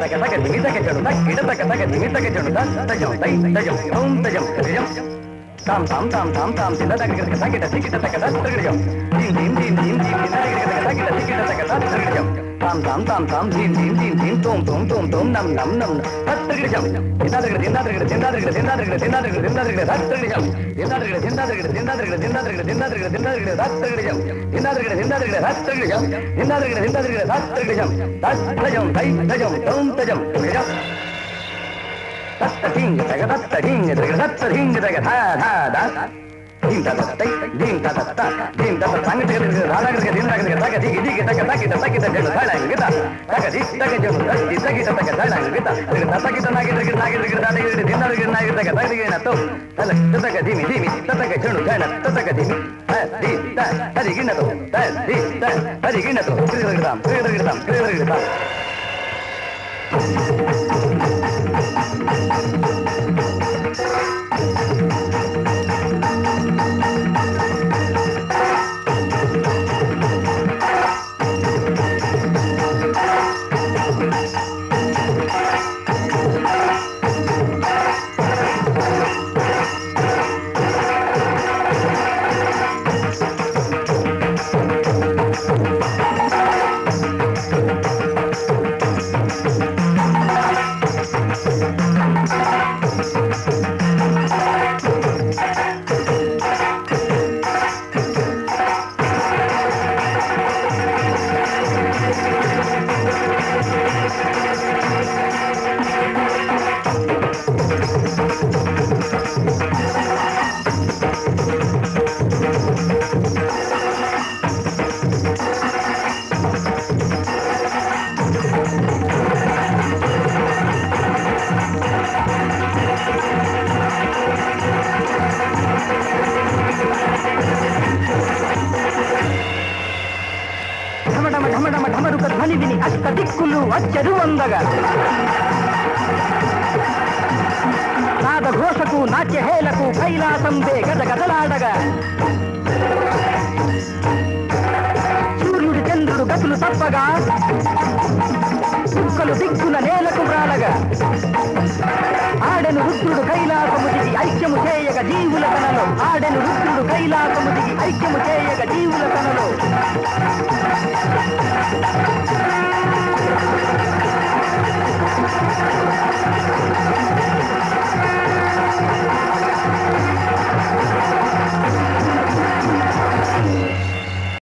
తక దిమితక చెడు తక్కిట తక తక దిమితక చెడు తజం తై తజం ఓం తజం తజం తాం తాం తాం తాం తాం తిన తక తకిట తికిట తక తగడియం దీం దీం దీం దీం దీం తిన తక తకిట తికిట తక తగడియం తాం తాం తాం తాం దీం దీం దీం దీం తోం తోం తోం తోం నం నం నం తగడియం తినాదగడ తినాదగడ తినాదగడ తినాదగడ తినాదగడ తినాదగడ తగడియం తినాదగడ తినాదగడ తినాదగడ తినాదగడ తినాదగడ తినాదగడ తగడియం తినాదగడ తినాదగడ తగడియం తినాదగడ తినాదగడ తగడియం తజం తై తజం తోం తజం తగడియం తత్తటింగ తగ తత్తటింగ తగ తత్తటింగ తగ ధా ధా దా దీం తత్తై దీం తత్త దీం తత్త సంగతి రాలగ దీం తగ తగ దిగి దిగి తగ తగిట తగిట జడు తళంగిత తగ ది తగ జడు ది తగిట తగ తళంగిత తగ తగిట నాగిట తగ నాగిట తగ దీం తగ నాగిట తగ తగిన తో తల తగ దిమి దిమి తగ జడు తన తగ దిమి ది త తదిగిన తో త ది త తదిగిన తో తిరగడదాం తిరగడదాం తిరగడదాం ఢమరుక ధ్వని విని అష్ట దిక్కులు అచ్చరు వందగా నాద ఘోషకు నాట్యహేలకు కైలాసం గద గదలాడగా సూర్యుడు చంద్రుడు గతులు తప్పగా చుక్కలు దిక్కుల నేలకు వ్రాలగా ఆడెను రుద్రుడు కైలాసము దిగి ఐక్యము చేయగ జీవుల తనలో ఆడెను రుద్రుడు కైలాసము దిగి ఐక్యము చేయగ జీవుల తనలో